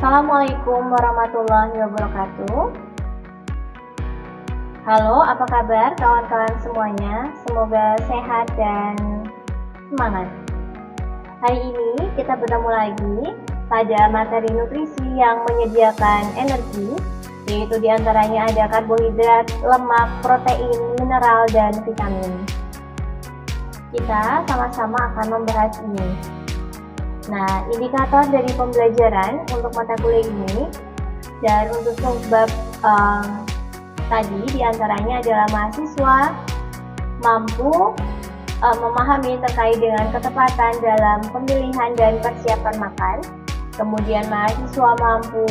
Assalamualaikum warahmatullahi wabarakatuh. Halo, apa kabar kawan-kawan semuanya? Semoga sehat dan semangat. Hari ini kita bertemu lagi pada materi nutrisi yang menyediakan energi, yaitu diantaranya ada karbohidrat, lemak, protein, mineral, dan vitamin. Kita sama-sama akan membahas ini. Nah, indikator dari pembelajaran untuk mata kuliah ini dan untuk sebab tadi diantaranya adalah mahasiswa mampu memahami terkait dengan ketepatan dalam pemilihan dan persiapan makan. Kemudian mahasiswa mampu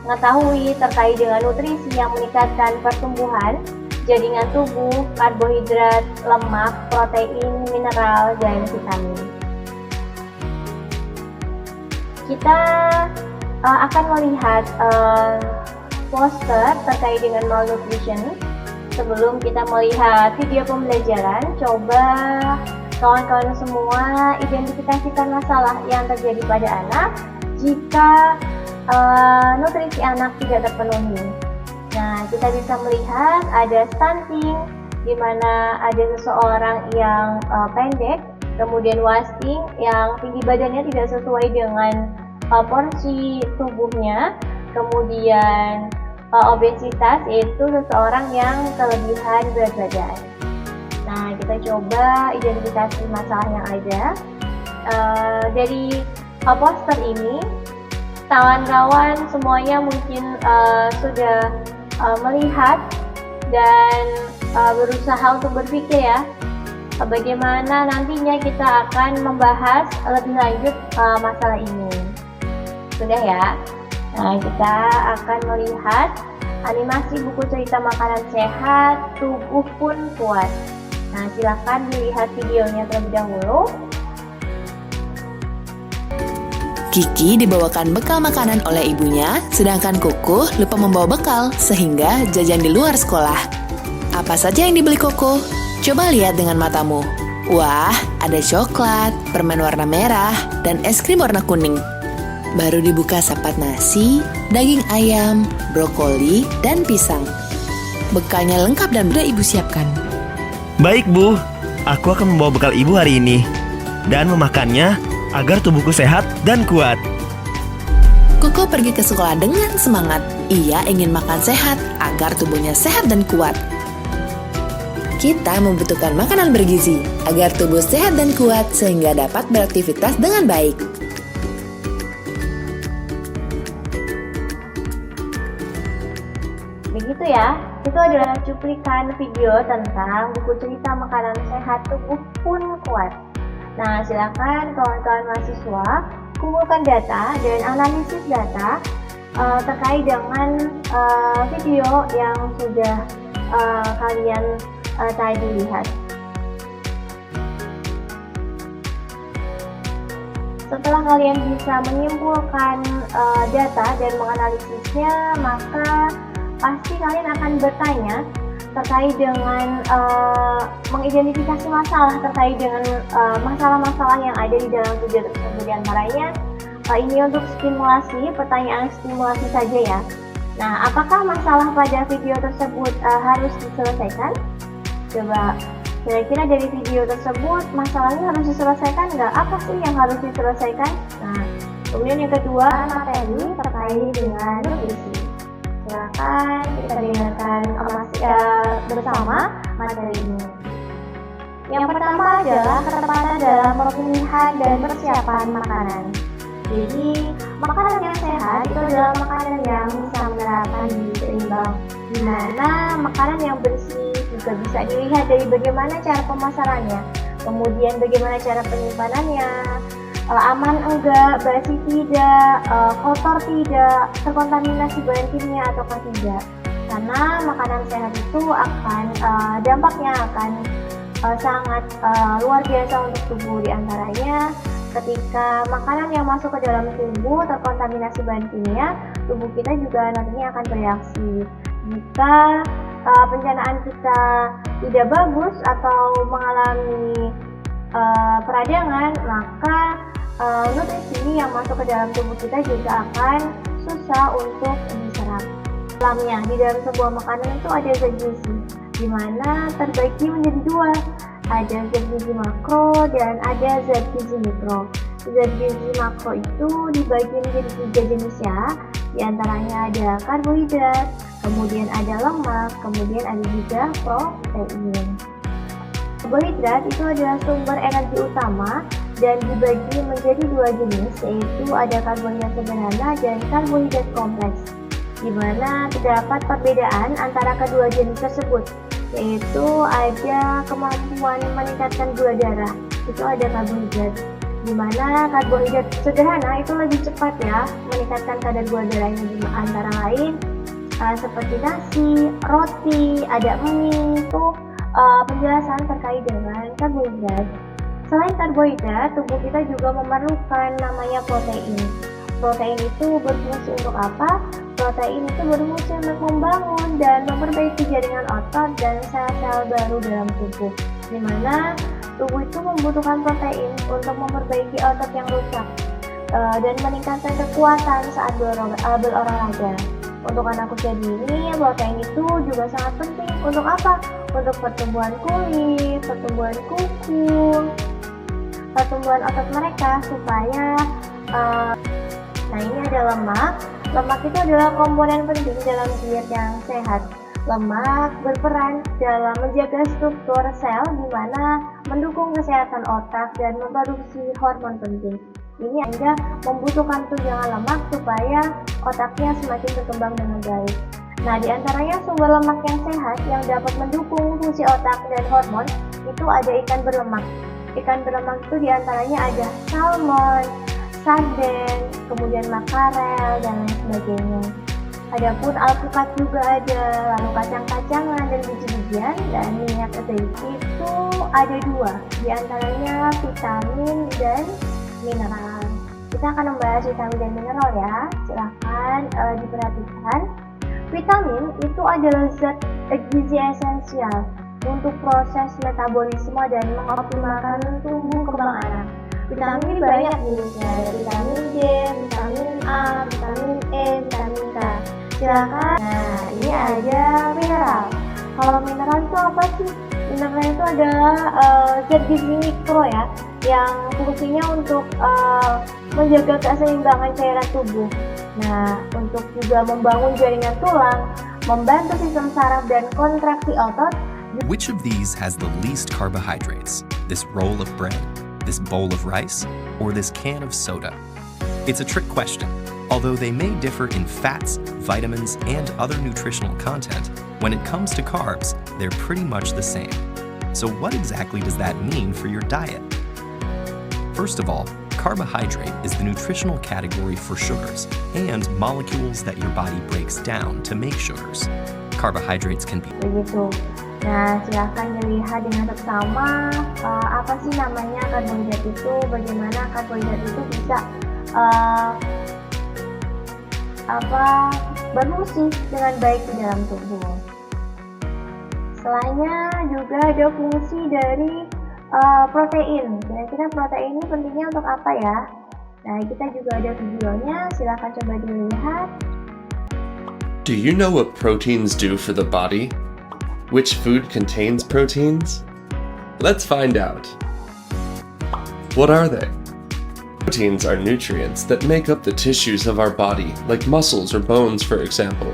mengetahui terkait dengan nutrisi yang meningkatkan pertumbuhan jaringan tubuh, karbohidrat, lemak, protein, mineral, dan vitamin. Kita akan melihat poster terkait dengan malnutrition. Sebelum kita melihat video pembelajaran, coba kawan-kawan semua identifikasikan masalah yang terjadi pada anak jika nutrisi anak tidak terpenuhi. Nah, kita bisa melihat ada stunting, di mana ada seseorang yang pendek, kemudian wasting yang tinggi badannya tidak sesuai dengan porsi tubuhnya, kemudian obesitas yaitu seseorang yang kelebihan berat badan. Nah, kita coba identifikasi masalah yang ada. Dari poster ini, kawan-kawan semuanya mungkin sudah melihat dan berusaha untuk berpikir ya, bagaimana nantinya kita akan membahas lebih lanjut masalah ini. Sudah ya? Nah, kita akan melihat animasi buku cerita makanan sehat, tubuh pun kuat. Nah, silakan dilihat videonya terlebih dahulu. Kiki dibawakan bekal makanan oleh ibunya, sedangkan Koko lupa membawa bekal sehingga jajan di luar sekolah. Apa saja yang dibeli Koko? Coba lihat dengan matamu. Wah, ada coklat, permen warna merah, dan es krim warna kuning. Baru dibuka sapat nasi, daging ayam, brokoli, dan pisang. Bekalnya lengkap dan sudah ibu siapkan. Baik Bu, aku akan membawa bekal ibu hari ini dan memakannya agar tubuhku sehat dan kuat. Koko pergi ke sekolah dengan semangat. Ia ingin makan sehat agar tubuhnya sehat dan kuat. Kita membutuhkan makanan bergizi agar tubuh sehat dan kuat sehingga dapat beraktivitas dengan baik. Begitu ya, itu adalah cuplikan video tentang buku cerita makanan sehat tubuh pun kuat. Nah, silakan kawan-kawan mahasiswa kumpulkan data dan analisis data terkait dengan video yang sudah kalian tadi lihat. Setelah kalian bisa menyimpulkan data dan menganalisisnya, maka pasti kalian akan bertanya terkait dengan mengidentifikasi masalah terkait dengan masalah-masalah yang ada di dalam video tersebut. Di antaranya ini untuk stimulasi, pertanyaan stimulasi saja ya. Nah, apakah masalah pada video tersebut harus diselesaikan? Coba kira-kira dari video tersebut masalahnya harus diselesaikan nggak? Apa sih yang harus diselesaikan? Nah, kemudian yang kedua, materi terkait dengan nutrisi. Silakan kita dengarkan bersama materi ini. Yang pertama adalah ketepatan dalam pemilihan dan persiapan makanan. Jadi, makanan yang sehat itu adalah makanan yang bisa menerapkan gizi seimbang, di mana makanan yang bersih juga bisa dilihat dari bagaimana cara pemasarannya, kemudian bagaimana cara penyimpanannya, aman enggak, basi tidak, kotor tidak, terkontaminasi bahan kimia ataukah tidak. Karena makanan sehat itu akan dampaknya akan sangat luar biasa untuk tubuh. Di antaranya ketika makanan yang masuk ke dalam tubuh terkontaminasi bahan kimia, tubuh kita juga nantinya akan bereaksi. Jika pencernaan kita tidak bagus atau mengalami peradangan, maka nutrisi yang masuk ke dalam tubuh kita juga akan susah untuk diserap. Dalamnya, di dalam sebuah makanan itu ada zat gizi, di mana terbagi menjadi dua. Ada zat gizi makro dan ada zat gizi mikro. Zat gizi makro itu dibagi menjadi 3 jenis ya. Di antaranya ada karbohidrat, kemudian ada lemak, kemudian ada juga protein. Karbohidrat itu adalah sumber energi utama dan dibagi menjadi 2 jenis, yaitu ada karbohidrat sederhana dan karbohidrat kompleks, di mana terdapat perbedaan antara kedua jenis tersebut, yaitu ada kemampuan meningkatkan gula darah, itu ada karbohidrat, di mana karbohidrat sederhana itu lebih cepat ya meningkatkan kadar gula darahnya, antara lain seperti nasi, roti, ada mie. Itu penjelasan terkait dengan karbohidrat. Selain karbohidrat, tubuh kita juga memerlukan namanya protein. Protein itu berfungsi untuk apa? Protein itu berfungsi untuk membangun dan memperbaiki jaringan otot dan sel-sel baru dalam tubuh, di mana tubuh itu membutuhkan protein untuk memperbaiki otot yang rusak dan meningkatkan kekuatan saat berolahraga. Untuk anak usia dini, protein itu juga sangat penting. Untuk apa? Untuk pertumbuhan kulit, pertumbuhan kuku, pertumbuhan otot mereka supaya nah ini ada lemak. Lemak itu adalah komponen penting dalam diet yang sehat. Lemak berperan dalam menjaga struktur sel, di mana mendukung kesehatan otak dan memproduksi hormon penting. Ini Anda membutuhkan tunjangan lemak supaya otaknya semakin berkembang dengan baik. Nah, di antaranya sumber lemak yang sehat yang dapat mendukung fungsi otak dan hormon itu ada ikan berlemak. Ikan berlemak itu diantaranya ada salmon, sarden, kemudian makarel, dan lain sebagainya. Adapun alpukat juga ada, lalu kacang-kacangan dan biji-bijian, dan minyak zaitun itu ada 2, diantaranya vitamin dan mineral. Kita akan membahas vitamin dan mineral ya, silahkan diperhatikan. Vitamin itu adalah zat gizi esensial untuk proses metabolisme dan mengoptimalkan tumbuh kembang anak. Vitamin ini banyak jenisnya, ada vitamin D, vitamin A, vitamin E, vitamin K. Silakan. Nah, ini ada mineral. Kalau mineral itu apa sih? Mineral itu adalah zat gizi mikro ya, yang fungsinya untuk menjaga keseimbangan cairan tubuh. Nah, untuk juga membangun jaringan tulang, membantu sistem saraf dan kontraksi otot. Which of these has the least carbohydrates? This roll of bread, this bowl of rice, or this can of soda? It's a trick question. Although they may differ in fats, vitamins, and other nutritional content, when it comes to carbs, they're pretty much the same. So what exactly does that mean for your diet? First of all, carbohydrate is the nutritional category for sugars and molecules that your body breaks down to make sugars. Carbohydrates can be Begitu. Nah, silahkan dilihat dengan seksama apa sih namanya karbohidrat itu, bagaimana karbohidrat itu bisa berfungsi dengan baik di dalam tubuh. Selainnya juga ada fungsi dari protein. Kira-kira protein ini pentingnya untuk apa ya? Nah, kita juga ada videonya, silahkan coba dilihat. Do you know what proteins do for the body? Which food contains proteins? Let's find out. What are they? Proteins are nutrients that make up the tissues of our body, like muscles or bones, for example.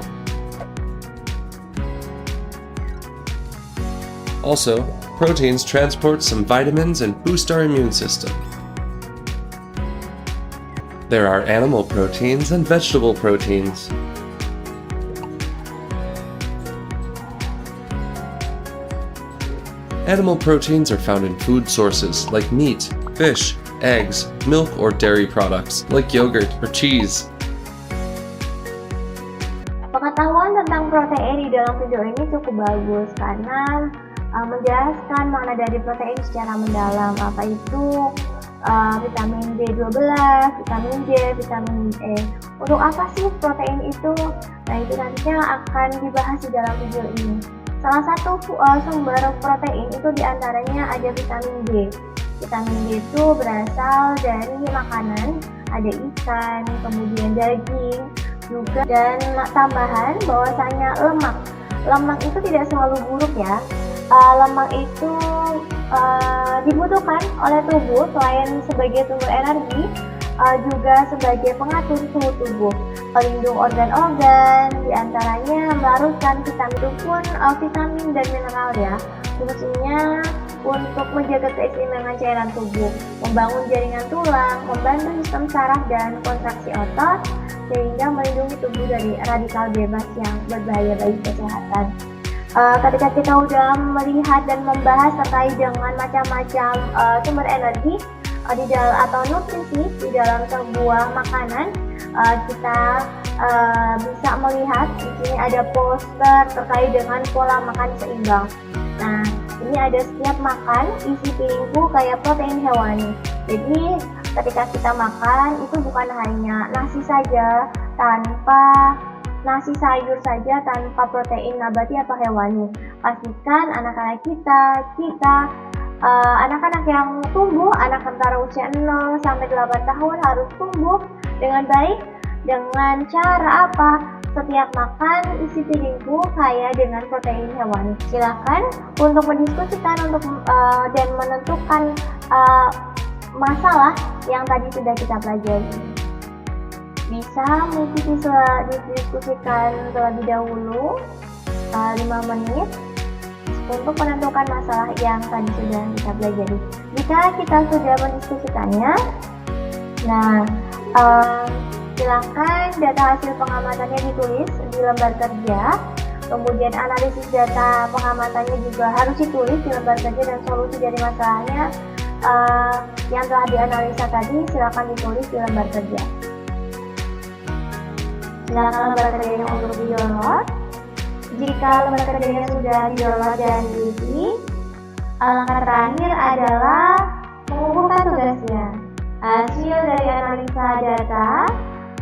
Also, proteins transport some vitamins and boost our immune system. There are animal proteins and vegetable proteins. Animal proteins are found in food sources like meat, fish, eggs, milk, or dairy products like yogurt or cheese. Pengetahuan tentang protein di dalam video ini cukup bagus karena menjelaskan makna dari protein secara mendalam, apa itu vitamin B12, vitamin D, vitamin E. Untuk apa sih protein itu? Nah, itu nantinya akan dibahas di dalam video ini. Salah satu sumber protein itu diantaranya ada vitamin D. Vitamin D itu berasal dari makanan, ada ikan, kemudian daging, juga dan tambahan bahwasanya lemak itu tidak selalu buruk ya. Lemak itu dibutuhkan oleh tubuh selain sebagai sumber energi, juga sebagai pengatur suhu tubuh, pelindung organ-organ, diantaranya melarutkan vitamin itu pun vitamin dan mineral ya, fungsinya untuk menjaga keseimbangan cairan tubuh, membangun jaringan tulang, membantu sistem saraf dan kontraksi otot, sehingga melindungi tubuh dari radikal bebas yang berbahaya bagi kesehatan. Ketika kita sudah melihat dan membahas terkait dengan macam-macam sumber energi di dalam atau nutrisi di dalam sebuah makanan, kita bisa melihat di sini ada poster terkait dengan pola makan seimbang. Nah, ini ada setiap makan isi piringku kayak protein hewani. Jadi ketika kita makan itu bukan hanya nasi saja, nasi sayur saja tanpa protein nabati atau hewani. Pastikan anak-anak kita anak-anak yang tumbuh, anak antara usia 0 sampai 8 tahun harus tumbuh dengan baik. Dengan cara apa? Setiap makan isi piringku kaya dengan protein hewani. Silakan untuk mendiskusikan dan menentukan masalah yang tadi sudah kita pelajari. Bisa mungkin didiskusikan terlebih dahulu 5 menit untuk menentukan masalah yang tadi sudah kita pelajari. Jika kita sudah mendiskusikannya, nah silakan data hasil pengamatannya ditulis di lembar kerja, kemudian analisis data pengamatannya juga harus ditulis di lembar kerja, dan solusi dari masalahnya yang telah dianalisa tadi silakan ditulis di lembar kerja. Silakan lembar kerjanya untuk di-download. Jika lembar kerjanya sudah di-download dan diisi, langkah terakhir adalah mengumpulkan tugasnya. Hasil dari analisa data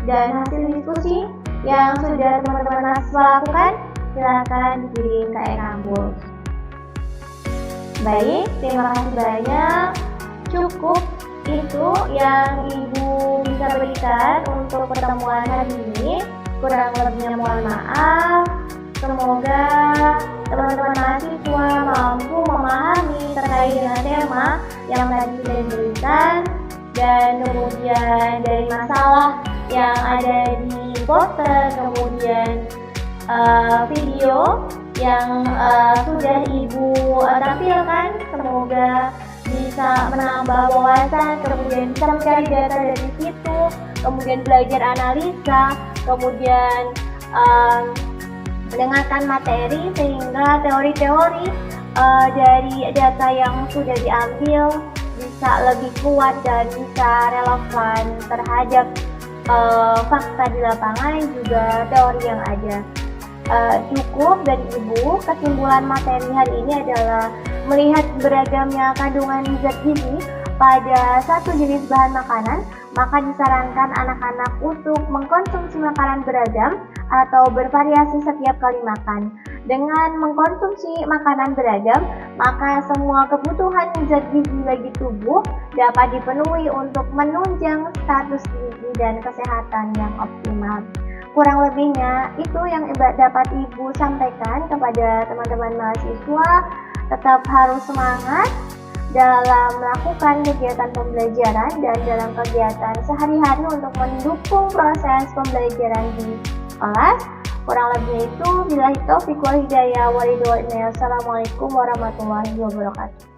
dan hasil diskusi yang sudah teman-teman lakukan, silakan dikirim ke e-kampus. Baik, terima kasih banyak. Cukup itu yang Ibu bisa berikan untuk pertemuan hari ini. Kurang lebihnya mohon maaf. Semoga teman-teman mahasiswa mampu memahami terkait dengan tema yang tadi sudah diberikan, dan kemudian dari masalah yang ada di poster, kemudian video yang sudah Ibu tampilkan, semoga bisa menambah wawasan, kemudian bisa mencari data dari situ, kemudian belajar analisa, kemudian mendengarkan materi sehingga teori-teori dari data yang sudah diambil bisa lebih kuat dan bisa relevan terhadap fakta di lapangan, juga teori yang ada. Cukup dari Ibu. Kesimpulan materi hari ini adalah melihat beragamnya kandungan zat gizi pada satu jenis bahan makanan, maka disarankan anak-anak untuk mengkonsumsi makanan beragam atau bervariasi setiap kali makan. Dengan mengkonsumsi makanan beragam, maka semua kebutuhan zat gizi bagi tubuh dapat dipenuhi untuk menunjang status gizi dan kesehatan yang optimal. Kurang lebihnya itu yang dapat Ibu sampaikan kepada teman-teman mahasiswa. Tetap harus semangat dalam melakukan kegiatan pembelajaran dan dalam kegiatan sehari-hari untuk mendukung proses pembelajaran di kelas. Kurang lebih itu, billahi taufiq wal hidayah. Wassalamualaikum warahmatullahi wabarakatuh.